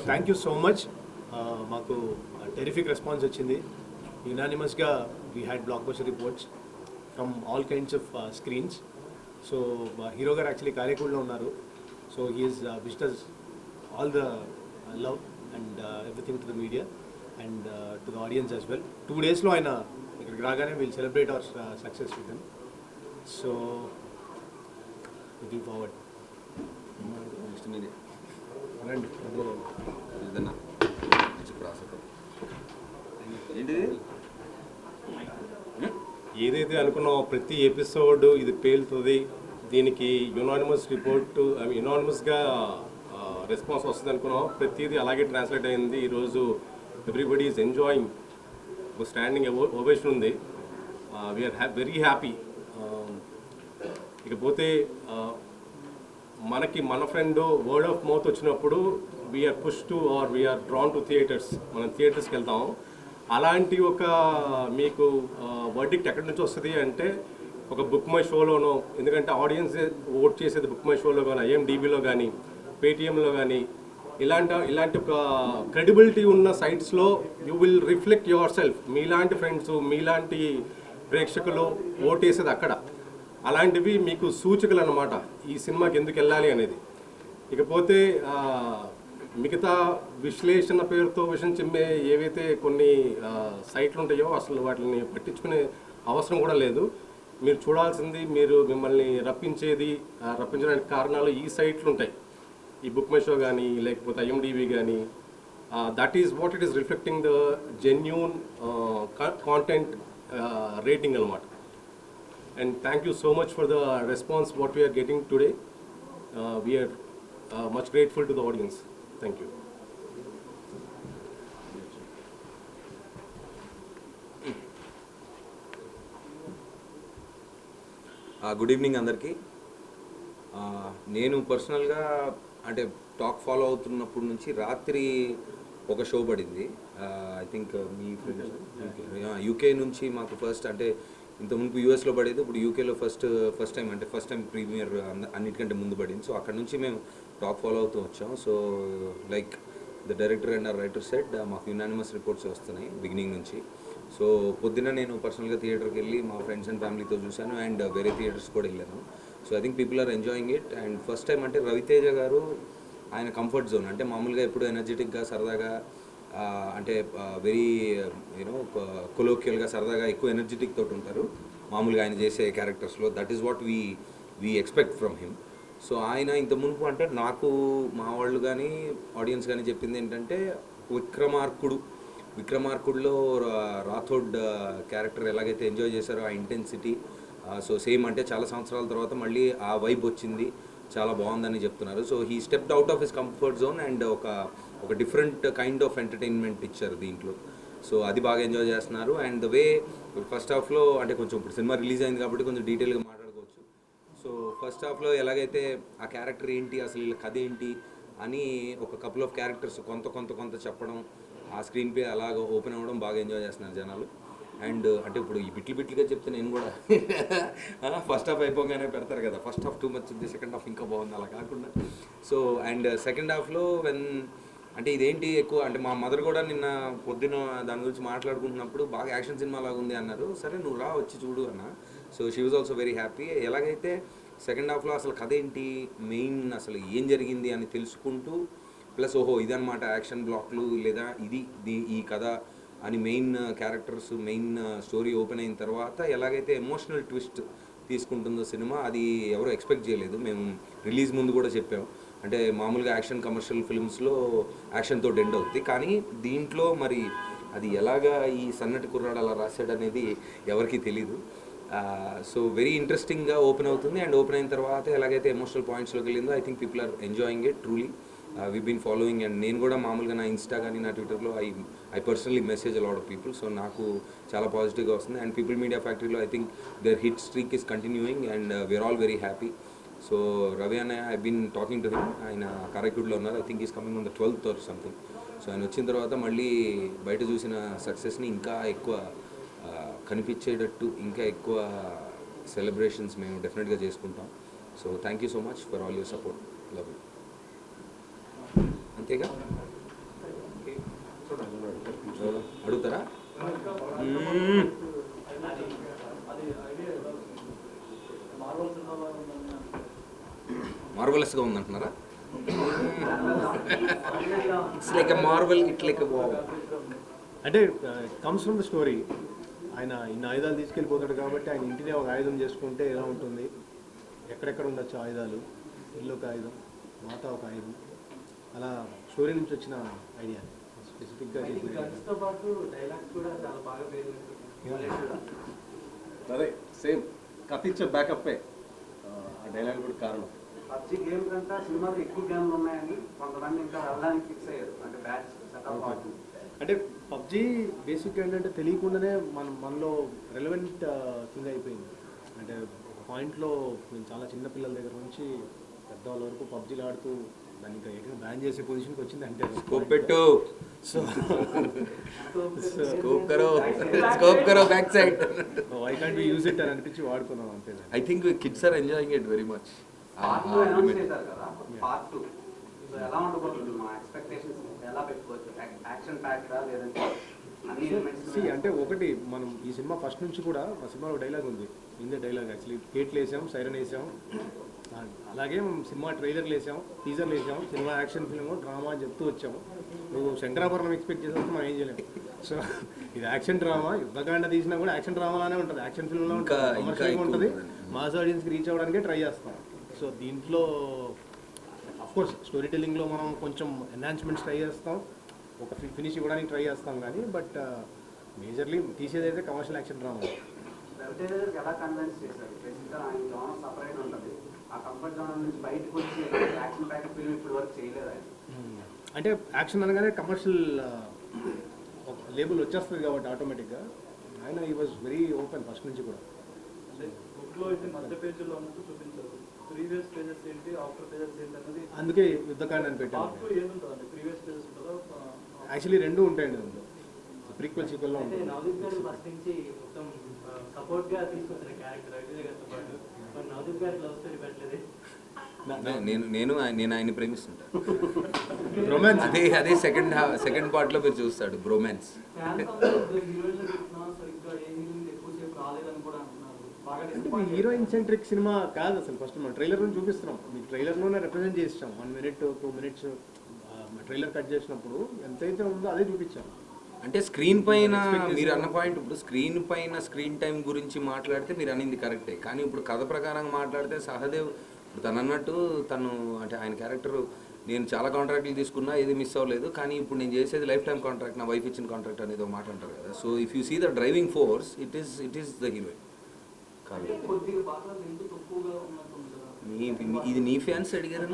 Thank you so much. మాకు terrific response వచ్చింది. యునానిమస్గా we had block buster reports from all kinds of screens. So hero గారు actually కారేకూడలో ఉన్నారు. So he is visitors all the love and everything to the media and to the audience as well. 2 daysలో ఆయన ఇక్కడికి రాగానే will celebrate our success with him. So looking forward. Next మీరే రండి. ఏదన్నా ఏంటిది ఏదైతే అనుకున్నామో ప్రతి ఎపిసోడ్ ఇది పేలుతుంది, దీనికి యునానిమస్ రిపోర్ట్ యునానిమస్గా రెస్పాన్స్ వస్తుంది అనుకున్నాం. ప్రతిదీ అలాగే ట్రాన్స్లేట్ అయింది. ఈరోజు ఎవ్రీబడి ఈజ్ ఎంజాయింగ్. ఒక స్టాండింగ్ ఓవేషన్ ఉంది. We are very happy. ఇకపోతే మనకి మన ఫ్రెండ్ వర్డ్ ఆఫ్ మౌత్ వచ్చినప్పుడు we are push to or we are drawn to theatres. మనం థియేటర్స్కి వెళ్తాము. అలాంటి ఒక మీకు వర్డిక్ట్ ఎక్కడి నుంచి వస్తుంది అంటే ఒక బుక్ మై షోలోనో, ఎందుకంటే ఆడియన్స్ ఓట్ చేసేది బుక్ మై షోలో కానీ, IMDbలో కానీ, పేటిఎంలో కానీ, ఇలాంటి ఒక క్రెడిబిలిటీ ఉన్న సైట్స్లో you will reflect yourself. మీలాంటి ఫ్రెండ్స్, మీలాంటి ప్రేక్షకులు ఓటేసేది అక్కడ. అలాంటివి మీకు సూచికలు అన్నమాట ఈ సినిమాకి ఎందుకు వెళ్ళాలి అనేది. ఇకపోతే మిగతా విశ్లేషణ పేరుతో విషయం చిమ్మే ఏవైతే కొన్ని సైట్లు ఉంటాయో అసలు వాటిని పట్టించుకునే అవసరం కూడా లేదు. మీరు చూడాల్సింది, మిమ్మల్ని రప్పించడానికి కారణాలు ఈ సైట్లు ఉంటాయి. ఈ బుక్ మై షో కానీ, లేకపోతే IMDb కానీ. That is what it is reflecting the genuine content rating అనమాట. And thank you so much for the response what we are getting today. We are much grateful to the audience. Thank you. Good evening అందరికీ. నేను పర్సనల్గా అంటే talk follow అవుతున్నప్పటి నుంచి రాత్రి ఒక show పడింది. I think me friends UK నుంచి మాకు ఫస్ట్, అంటే ఇంతకుముందు యూఎస్లో పడేది, ఇప్పుడు యూకేలో ఫస్ట్ టైం ప్రీమియర్ అన్నిటికంటే ముందు పడింది. సో అక్కడ నుంచి మేము టాక్ ఫాలో అవుతూ వచ్చాం. So like the director and writer said మాకు యునానిమస్ రిపోర్ట్స్ వస్తున్నాయి బిగినింగ్ నుంచి. సో పొద్దున నేను పర్సనల్గా థియేటర్కి వెళ్ళి మా ఫ్రెండ్స్ అండ్ ఫ్యామిలీతో చూశాను అండ్ వేరే థియేటర్స్ కూడా వెళ్ళాను. So I think people are enjoying it. And first time అంటే రవితేజ గారు ఆయన కంఫర్ట్ జోన్, అంటే మామూలుగా ఎప్పుడు ఎనర్జెటిక్గా సరదాగా, అంటే వెరీ కొలోక్యల్గా సరదాగా ఎక్కువ ఎనర్జెటిక్ తోటి ఉంటారు మామూలుగా ఆయన చేసే క్యారెక్టర్స్లో. That is what we expect from him. So ఆయన ఇంత మునుపు అంటే నాకు మా వాళ్ళు కానీ ఆడియన్స్ కానీ చెప్పింది ఏంటంటే విక్రమార్కుడులో రాథోడ్ క్యారెక్టర్ ఎలాగైతే ఎంజాయ్ చేశారో ఆ ఇంటెన్సిటీ, సో సేమ్ అంటే చాలా సంవత్సరాల తర్వాత మళ్ళీ ఆ వైబ్ వచ్చింది, చాలా బాగుందని చెప్తున్నారు. So he stepped out of his comfort zone and ఒక డిఫరెంట్ కైండ్ ఆఫ్ ఎంటర్టైన్మెంట్ ఇచ్చారు దీంట్లో. సో అది బాగా ఎంజాయ్ చేస్తున్నారు. అండ్ ద వే ఫస్ట్ హాఫ్లో, అంటే కొంచెం ఇప్పుడు సినిమా రిలీజ్ అయింది కాబట్టి కొంచెం డీటెయిల్గా మాట్లాడుకోవచ్చు. సో ఫస్ట్ హాఫ్లో ఎలాగైతే ఆ క్యారెక్టర్ ఏంటి, అసలు వీళ్ళ కథ ఏంటి అని ఒక కపుల్ ఆఫ్ క్యారెక్టర్స్ కొంత చెప్పడం, ఆ స్క్రీన్ ప్లే అలాగ ఓపెన్ అవ్వడం బాగా ఎంజాయ్ చేస్తున్నారు జనాలు. అండ్ అంటే ఇప్పుడు ఈ బిట్లుగా చెప్తే నేను కూడా ఫస్ట్ హాఫ్ అయిపోగానే పెడతారు కదా, ఫస్ట్ హాఫ్ టూ మచ్ ఉంది, సెకండ్ హాఫ్ ఇంకా బాగుంది, అలా కాకుండా. సో అండ్ సెకండ్ హాఫ్లో అంటే ఇదేంటి ఎక్కువ, అంటే మా మదర్ కూడా నిన్న పొద్దున దాని గురించి మాట్లాడుకుంటున్నప్పుడు బాగా యాక్షన్ సినిమా లాగా ఉంది అన్నారు. సరే నువ్వు రా వచ్చి చూడు అన్న. So she was also very happy. ఎలాగైతే సెకండ్ హాఫ్లో అసలు కథ ఏంటి, మెయిన్ అసలు ఏం జరిగింది అని తెలుసుకుంటూ, ప్లస్ ఓహో ఇదనమాట యాక్షన్ బ్లాక్లు, లేదా ఈ కథ అని main characters, main story open అయిన తర్వాత ఎలాగైతే ఎమోషనల్ ట్విస్ట్ తీసుకుంటుందో సినిమా, అది ఎవరో ఎక్స్పెక్ట్ చేయలేదు. మేము రిలీజ్ ముందు కూడా చెప్పాము, అంటే మామూలుగా యాక్షన్ కమర్షియల్ ఫిల్మ్స్లో యాక్షన్తో ఎండ్ అవుతుంది, కానీ దీంట్లో మరి అది ఎలాగా ఈ సన్నటి కుర్రాడు అలా రాశాడు అనేది ఎవరికీ తెలీదు. సో వెరీ ఇంట్రెస్టింగ్గా ఓపెన్ అవుతుంది. అండ్ ఓపెన్ అయిన తర్వాత ఎలాగైతే ఎమోషనల్ పాయింట్స్లోకి వెళ్ళిందో I think people are enjoying it truly. We been following. And నేను కూడా మామూలుగా నా ఇన్స్టా కానీ నా ట్విట్టర్లో I personally message a lot of people. So నాకు చాలా పాజిటివ్గా వస్తుంది. అండ్ పీపుల్ మీడియా ఫ్యాక్టరీలో I think their hit streak is continuing and we are all very happy. So Ravi అన్న, I been talking to him. ఆయన కారైకుడిలో ఉన్నారు. I think is coming on the 12th or something. So ఆయన వచ్చిన తర్వాత మళ్ళీ బయట చూసిన సక్సెస్ని ఇంకా ఎక్కువ కనిపించేటట్టు, ఇంకా ఎక్కువ సెలబ్రేషన్స్ మేము డెఫినెట్గా చేసుకుంటాం. So thank you so much for all your support. Love you. అంతేగా. అడుగుతారా? మార్వలస్గా ఉందంటున్నారా? It's like a marvel, it like a wow. అంటే కమ్స్ ఫ్రమ్ ద స్టోరీ. ఆయన ఇన్ని ఆయుధాలు తీసుకెళ్ళిపోతాడు కాబట్టి ఆయన ఇంటినే ఒక ఆయుధం చేసుకుంటే ఎలా ఉంటుంది, ఎక్కడెక్కడ ఉండొచ్చు ఆయుధాలు, ఇల్లు ఒక ఆయుధం, మాత ఒక ఆయుధం, అలా స్టోరీ నుంచి వచ్చిన ఐడియా స్పెసిఫిక్గా అదే సేమ్ కథించే బ్యాకప్పే ఆ డైలాగ్ కూడా కారణం. పబ్జి గేమ్ కంటే సినిమాలో ఎక్కువ గేమ్లు ఉన్నాయని కొంతమంది ఇంకా వెళ్ళడానికి ఫిక్స్ అయ్యారు, అంటే బ్యాచ్ సెటప్ అవుతుంది. అంటే పబ్జి బేసిక్గా ఏంటంటే తెలియకుండానే మనలో రెలవెంట్ థింగ్ అయిపోయింది. అంటే ఒక పాయింట్లో నేను చాలా చిన్న పిల్లల దగ్గర నుంచి పెద్దవాళ్ళ వరకు పబ్జీలు ఆడుతూ దాన్ని ఇంకా ఏకంగా బ్యాన్ చేసే పొజిషన్కి వచ్చింది. అంటే స్కోప్ పెట్టు, సో స్కోప్ కరో back side. Why can't we use it అని అనిపించి వాడుకున్నాం అంతే. I think kids are enjoying it very much. Part 2 announce చేశారు కదా, పార్ట్ 2 సో ఎలా ఉండబోతుంది, మా ఎక్స్పెక్టేషన్స్ ఎలా పెట్టుకోవచ్చు? యాక్షన్ ప్యాక్డా లేదంటే అన్ని ఎలిమెంట్స్? అంటే ఒకటి మనం ఈ సినిమా ఫస్ట్ నుంచి కూడా మా సినిమాలో డైలాగ్ ఉంది, ఇందే డైలాగ్ యాక్చువల్లీ. గేట్లు వేసాం, సైరన్ వేసాం, అలాగే సినిమా ట్రైలర్లు వేసాం, టీజర్లు వేసాం, సినిమా యాక్షన్ ఫిల్మ్ డ్రామా అని చెప్తూ వచ్చాము. నువ్వు శంకరాభరణం ఎక్స్పెక్ట్ చేసేస్తే మనం ఏం చేయలేము. సో ఇది యాక్షన్ డ్రామా, యుద్ధకాండ తీసినా కూడా యాక్షన్ డ్రామాలానే ఉంటుంది, యాక్షన్ ఫిల్మ్లో ఉంటుంది, కమర్షియల్గా ఉంటుంది, మాస్ ఆడియన్స్కి రీచ్ అవ్వడానికే ట్రై చేస్తాం. సో దీంట్లో అఫ్కోర్స్ స్టోరీ టెల్లింగ్లో మనం కొంచెం ఎన్హాన్స్మెంట్స్ ట్రై చేస్తాం, ఒక ఫినిష్ ఇవ్వడానికి ట్రై చేస్తాం కానీ బట్ మేజర్లీ తీసేదైతే కమర్షియల్ యాక్షన్ డ్రామా. రవితేజకి ఎలా కన్విన్స్ చేశారు? బేసిక్గా ఆయన జోనర్ సపరేట్ ఉంటుంది, ఆ కంఫర్ట్ జోనర్ నుంచి బయటకు వచ్చి యాక్షన్ ప్యాక్ ఫిల్మ్ ఇప్పుడు వరకు చేయలేదు ఆయన. అంటే యాక్షన్ అనగానే కమర్షియల్ లేబుల్ వచ్చేస్తుంది కాబట్టి ఆటోమేటిక్గా ఆయన ఈ వాజ్ వెరీ ఓపెన్ ఫస్ట్ నుంచి కూడా. అంటే బుక్లో అయితే మధ్య పేజీలో ఉన్నట్టు చూపించారు, ప్రీవియస్ పేజెస్ ఏంటి ఆఫ్టర్ పేజెస్ ఏంటి అనేది. అందుకే యుద్ధకాండ అని పెట్టాను. పార్ట్ 2 ఏముంటుందండి? ప్రీవియస్ పేజెస్ ఉంటుందా? యాక్చువల్లీ రెండు ఉంటాయండి అందులో, ప్రీక్వెల్ సీక్వెల్లో అంటే ఉంటుంది. నవదీప్ గారు ఫస్ట్ నుంచి మొత్తం సపోర్ట్ గా తీసుకొచ్చిన క్యారెక్టర్ రవితేజ గారితో పాటు. మరి నవదీప్ గారికి లవ్ స్టోరీ పెట్టలేదు. నేను ఆయన్ని ప్రేమిస్తుంటా. రొమాన్స్ అదే సెకండ్ పార్ట్లో మీరు చూస్తాడు బ్రోమాన్స్. ఫ్యాన్స్ అందరూ హీరోయిన్ చెప్తున్నా సరిగ్గా ఏ హీరోయిన్ ఎక్కువసేపు రాలేదని కూడా అంటున్నారు. బాగా disappoint హీరోయిన్ సెంట్రిక్ సినిమా కాదు అసలు. ఫస్ట్ మనం ట్రైలర్ నుంచి చూపిస్తున్నాం, మీకు ట్రైలర్లోనే రిప్రజెంట్ చేసాం. 1 minute 2 minutes ట్రైలర్ కట్ చేసినప్పుడు ఎంతైతే ఉందో అదే చూపించాం. అంటే స్క్రీన్ పైన మీరు అన్న పాయింట్, ఇప్పుడు స్క్రీన్ పైన స్క్రీన్ టైం గురించి మాట్లాడితే మీరు అనింది కరెక్టే, కానీ ఇప్పుడు కథ ప్రకారంగా మాట్లాడితే సహదేవ్ ఇప్పుడు తను అన్నట్టు తను అంటే ఆయన క్యారెక్టర్ నేను చాలా కాంట్రాక్ట్లు తీసుకున్నా ఏది మిస్ అవ్వలేదు, కానీ ఇప్పుడు నేను చేసేది లైఫ్ టైం కాంట్రాక్ట్, నా వైఫ్ ఇచ్చిన కాంట్రాక్ట్ అనేది ఒక మాట అంటారు కదా. So if you see the driving force it is the heroine కాదు. కొద్దిగా పాటలు ఎందుకు తక్కువగా ఉన్నట్టుంది కదా. ఇది నీ ఫ్యాన్స్ అడిగారు.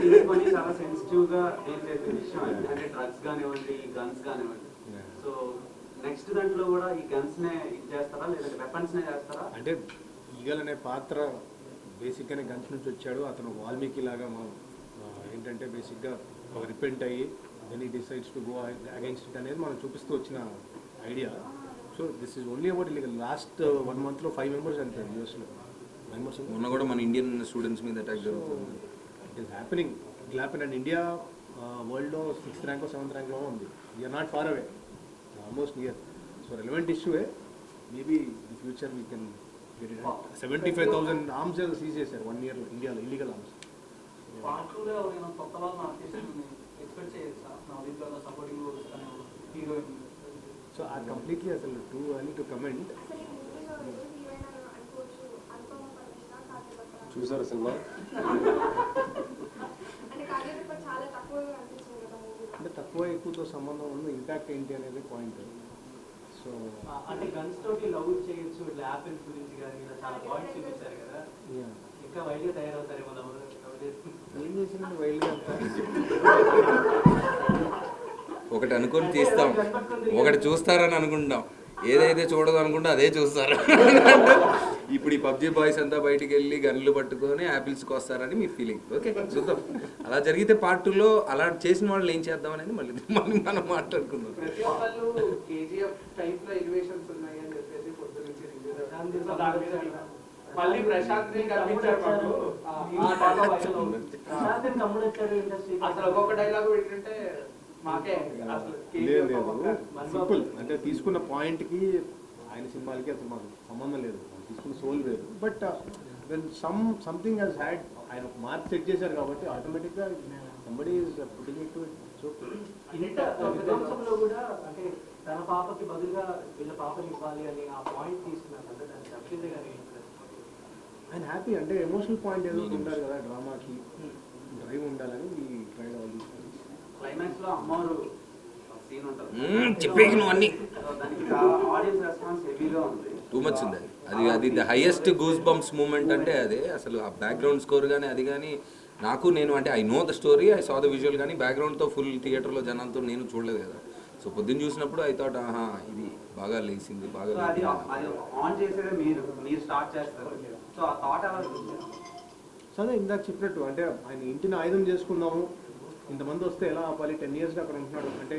తీసుకొని చాలా సెన్సిటివ్ గా డీల్ చేసే విషయం అంటే డ్రగ్స్ కానివ్వండి, గన్స్ కానివ్వండి. సో నెక్స్ట్ దాంట్లో కూడా ఈ గన్స్ నే ఇది చేస్తారా లేదంటే వెపన్స్ నే చేస్తారా? అంటే ఈగల్ అనే పాత్ర బేసిక్గానే గన్స్ నుంచి వచ్చాడు. అతను వాల్మీకి లాగా మనం ఏంటంటే బేసిక్గా ఒక రిపెంట్ అయ్యి then he decides to go against it అనేది మనం చూపిస్తూ వచ్చిన idea. So this is only about illegal. Last 1 monthలో 5 members అంటారు యూఎస్లో. 5 members మొన్న కూడా మన ఇండియన్ స్టూడెంట్స్ మీద అటాక్ జరుగుతుంది. It is happening. It happen and India వరల్డ్లో 6th rank or 7th rank ఉంది. We are not far away, almost near. So relevant ఇష్యూవే. Maybe in future we can get it. 75,000 arms seize చేశారు 1 yearలో ఇండియాలో, illegal arms. Part 2లో ఎవరైనా కొత్త వాళ్ళని ఆర్టిస్ట్ని ఎక్స్పెక్ట్ చేయొచ్చా? నవదీప్ గారు సపోర్టింగ్ రోల్స్ కానీ హీరోయిన్. సో ఆ కంప్లీట్లీ అసలు టూ ఎర్లీ టు కమెంట్. చూసారా సినిమా? అంటే తక్కువ ఎక్కువతో సంబంధం ఉన్న ఇంపాక్ట్ ఏంటి అనేది పాయింట్. సో అంటే గన్స్ తోటి లవ్ చేయొచ్చు, ఇట్లా యాపిల్స్ గురించి కానీ ఇలా చాలా పాయింట్స్ చూపించారు కదా. ఇంకా వైల్డ్గా తయారవుతారేమో లవ్ ఏం చేసింది వైల్డ్గా అంతా. ఒకటి అనుకొని తీస్తాం, ఒకటి చూస్తారని అనుకుంటాం, ఏదైతే చూడదు అనుకుంటే అదే చూస్తారు. ఇప్పుడు ఈ పబ్జీ బాయ్స్ అంతా బయటికి వెళ్ళి గన్లు పట్టుకొని యాపిల్స్కి వస్తారని మీ ఫీలింగ్. ఓకే చూద్దాం, అలా జరిగితే పార్ట్ 2లో అలా చేసిన వాళ్ళు ఏం చేద్దాం అనేది మళ్ళీ మనం మాట్లాడుకుందాం. ప్రతి ఒక్కళ్ళు కేజీఎఫ్ టైప్ లో ఎలివేషన్స్ ఉన్నాయి అని చెప్పేసి పొద్దు నుంచి మళ్ళీ ప్రశాంత్ ని కనిపించారు మాకు. తమ్ముడు వచ్చారు ఇండస్ట్రీ. అసలు ఒక్కొక్క డైలాగ్ ఏంటంటే మాకే అసలు లేదు KGF లేదు ఒక సింపుల్ అంటే తీసుకున్న పాయింట్కి ఆయన సినిమాలకి అసలు మాకు సంబంధం లేదు తీసుకున్న సోల్ వేరు but when something he's had ఆయన ఒక మార్క్ సెట్ చేశారు కాబట్టి ఆటోమేటిక్గా somebody is putting it to so ఇంత విధ్వంసంలో కూడా అంటే తన పాపకి బదులుగా వీళ్ళ పాపని ఇవ్వాలి అని ఆ పాయింట్ తీసుకున్నారు అంటే దాన్ని రవితేజ గారు ఆయన హ్యాపీ అంటే ఎమోషనల్ పాయింట్ ఏదో ఒకటి ఉండాలి కదా డ్రామాకి డ్రైవ్ ఉండాలని ఈ ట్రైడ్ ఆల్ దీస్ క్లైమాక్స్ లో అమ్మవారు సీన్ ఉంటుంది చెప్పేకి నువ్వు అన్ని సో దానికి చాలా ఆడియన్స్ రెస్పాన్స్ హెవీగా ఉంది. టూ మచ్ ఉంది అది the highest goose bumps moment అంటే అదే అసలు ఆ బ్యాక్గ్రౌండ్ స్కోర్ కానీ అది కానీ నేను అంటే I know the story I saw the visual కానీ బ్యాక్గ్రౌండ్తో ఫుల్ థియేటర్లో జనాలతో నేను చూడలేదు కదా సో పొద్దున్న చూసినప్పుడు ఐ థాట్ ఆహా ఇది బాగా లేచింది బాగా సో అది ఆన్ చేసేదే మీరు స్టార్ట్ చేస్తారు. సో ఆ థాట్ ఎలా వచ్చింది? సరే ఇందాక చెప్పినట్టు అంటే ఆయన ఇంటిని ఆయుధం చేసుకుందాము ఇంతమంది వస్తే ఎలా ఆపాలి 10 years అక్కడ ఉంటున్నాడు అంటే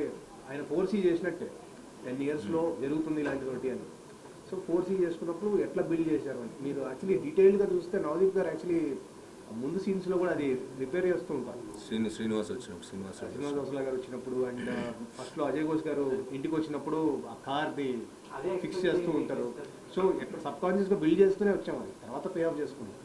ఆయన ఫోర్సీ చేసినట్టే 10 yearsలో జరుగుతుంది ఇలాంటి ఒకటి అని సో ఫోర్సీ చేసుకున్నప్పుడు ఎట్లా బిల్డ్ చేశారు అని మీరు యాక్చువల్లీ డీటెయిల్గా చూస్తే నవదీప్ గారు యాక్చువల్లీ ముందు సీన్స్లో కూడా అది రిపేర్ చేస్తూ ఉంటారు శ్రీనివాస్ వచ్చినప్పుడు శ్రీనివాస్ వసలా గారు వచ్చినప్పుడు అండ్ ఫస్ట్లో అజయ్ ఘోష్ గారు ఇంటికి వచ్చినప్పుడు ఆ కార్ది ఫిక్స్ చేస్తూ ఉంటారు సో ఎట్లా సబ్ కాన్షియస్గా బిల్డ్ చేస్తూనే వచ్చాము అది తర్వాత పే ఆఫ్ చేసుకున్నాం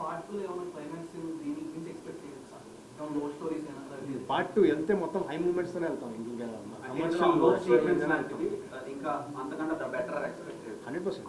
పార్ట్ 2 ఏమైనా క్లైమాక్స్ దీని గురించి ఎక్స్పెక్ట్ చేయొచ్చు నో స్టోరీస్ ఏమైనా పార్ట్ 2 వెళ్తే మొత్తం హై మూమెంట్స్తోనే వెళ్తాం ఇంకా కమర్షియల్ కమర్షియల్ ఇంకా అంతకంటే బెటర్ ఎక్స్పెక్ట్ 100%.